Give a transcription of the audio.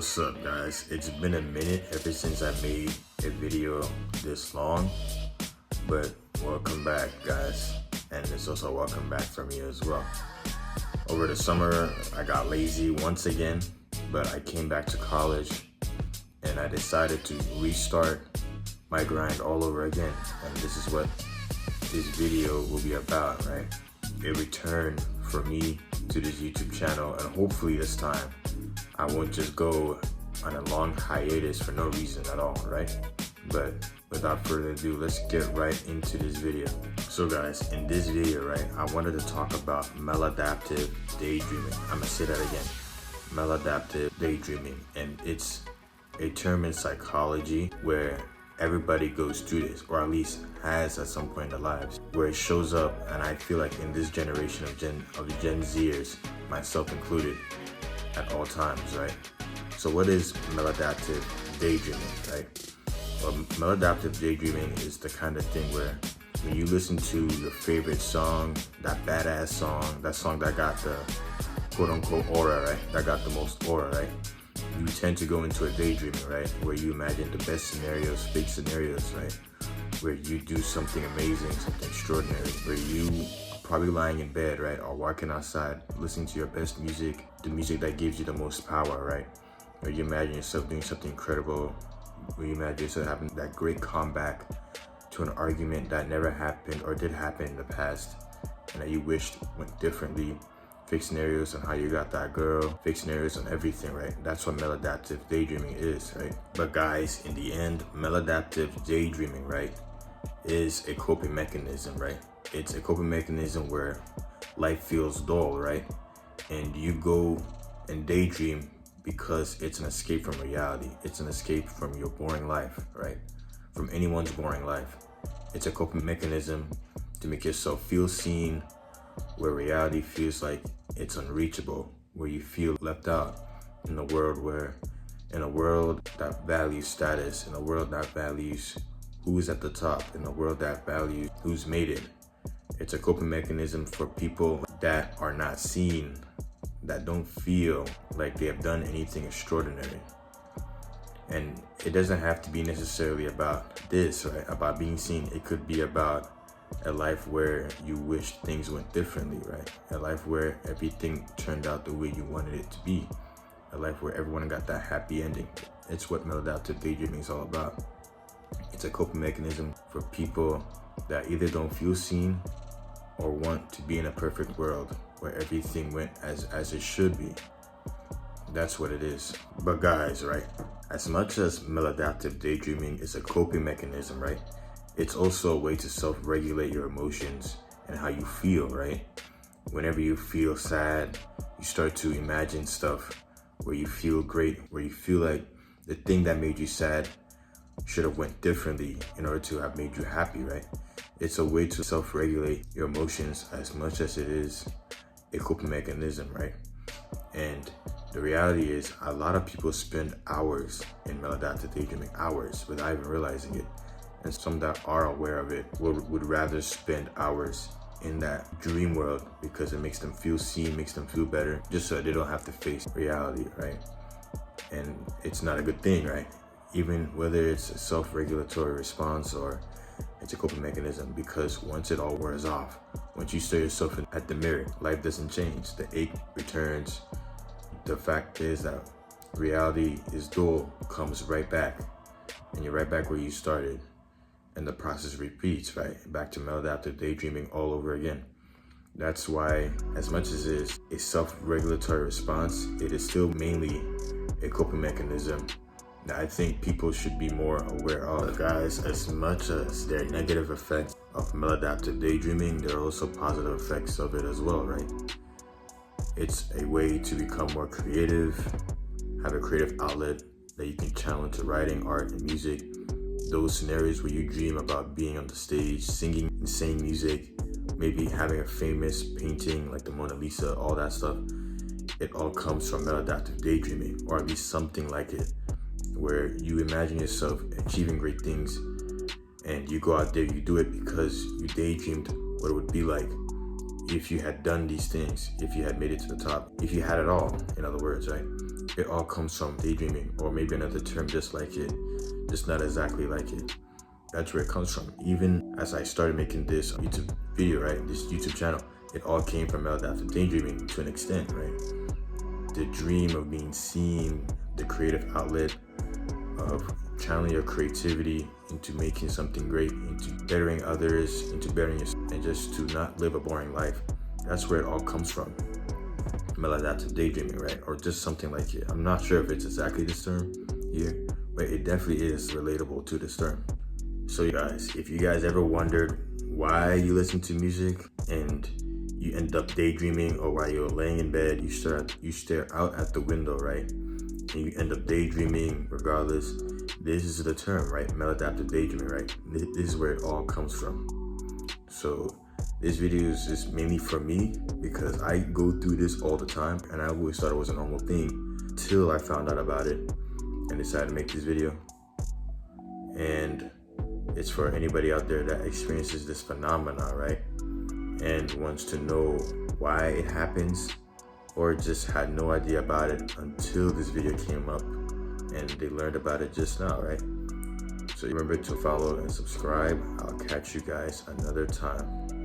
What's up, guys? It's been a minute ever since I made a video this long, but welcome back, guys. And it's also welcome back from me as well. Over the summer, I got lazy once again, but I came back to college and I decided to restart my grind all over again. And this is what this video will be about, right? A return for me to this YouTube channel, and hopefully this time I won't just go on a long hiatus for no reason at all, right? But without further ado, let's get right into this video. So guys, in this video, right, I wanted to talk about maladaptive daydreaming. I'm gonna say that again, maladaptive daydreaming. And it's a term in psychology where everybody goes through this, or at least has at some point in their lives, where it shows up. And I feel like in this generation of the Gen Zers, myself included, at all times, right? So what is maladaptive daydreaming, right? Well, maladaptive daydreaming is the kind of thing where when you listen to your favorite song, that badass song, that song that got the quote-unquote aura, right? That got the most aura, right? You tend to go into a daydreaming, right? Where you imagine the best scenarios, fake scenarios, right? Where you do something amazing, something extraordinary, where you probably lying in bed, right? Or walking outside, listening to your best music, the music that gives you the most power, right? Where you imagine yourself doing something incredible, where you imagine yourself having that great comeback to an argument that never happened or did happen in the past and that you wished went differently. Fake scenarios on how you got that girl, fake scenarios on everything, right? That's what maladaptive daydreaming is, right? But guys, in the end, maladaptive daydreaming, right, is a coping mechanism, right? It's a coping mechanism where life feels dull, right? And you go and daydream because it's an escape from reality. It's an escape from your boring life, right? From anyone's boring life. It's a coping mechanism to make yourself feel seen, where reality feels like it's unreachable, where you feel left out in a world that values status, in a world that values who's at the top, in a world that values who's made it. It's a coping mechanism for people that are not seen, that don't feel like they have done anything extraordinary. And it doesn't have to be necessarily about this, right? About being seen. It could be about a life where you wish things went differently, right? A life where everything turned out the way you wanted it to be. A life where everyone got that happy ending. It's what maladaptive daydreaming is all about. It's a coping mechanism for people that either don't feel seen or want to be in a perfect world where everything went as it should be. That's what it is. But guys, right, as much as maladaptive daydreaming is a coping mechanism, right, it's also a way to self-regulate your emotions and how you feel, right? Whenever you feel sad, you start to imagine stuff where you feel great, where you feel like the thing that made you sad should have went differently in order to have made you happy, right? It's a way to self-regulate your emotions as much as it is a coping mechanism, right? And the reality is a lot of people spend hours in maladaptive daydreaming, hours without even realizing it. And some that are aware of it would rather spend hours in that dream world because it makes them feel seen, makes them feel better, just so they don't have to face reality, right? And it's not a good thing, right? Even whether it's a self-regulatory response or it's a coping mechanism, because once it all wears off, once you stare yourself at the mirror, life doesn't change. The ache returns. The fact is that reality is dull, comes right back, and you're right back where you started. And the process repeats, right? Back to maladaptive daydreaming all over again. That's why, as much as it is a self-regulatory response, it is still mainly a coping mechanism that I think people should be more aware of. Guys, as much as there are negative effects of maladaptive daydreaming, there are also positive effects of it as well, right? It's a way to become more creative, have a creative outlet that you can channel into writing, art, and music. Those scenarios where you dream about being on the stage, singing insane music, maybe having a famous painting like the Mona Lisa, all that stuff, it all comes from maladaptive daydreaming, or at least something like it, where you imagine yourself achieving great things and you go out there, you do it because you daydreamed what it would be like if you had done these things, if you had made it to the top, if you had it all, in other words, right? it all comes from daydreaming, or maybe another term just like it, just not exactly like it. That's where it comes from. Even as I started making this YouTube video, right, this YouTube channel, it all came from maladaptive daydreaming to an extent, right? The dream of being seen, the creative outlet of channeling your creativity into making something great, into bettering others, into bettering yourself, and just to not live a boring life. That's where it all comes from. Maladaptive daydreaming, right? Or just something like it. I'm not sure if it's exactly this term here, but it definitely is relatable to this term. So you guys, if you guys ever wondered why you listen to music and you end up daydreaming, or while you're laying in bed, you stare out at the window, right? And you end up daydreaming regardless. This is the term, right? Maladaptive daydreaming, right? This is where it all comes from. So this video is just mainly for me because I go through this all the time, and I always thought it was a normal thing till I found out about it and decided to make this video. And it's for anybody out there that experiences this phenomena, right? And wants to know why it happens, or just had no idea about it until this video came up and they learned about it just now, right? So remember to follow and subscribe. I'll catch you guys another time.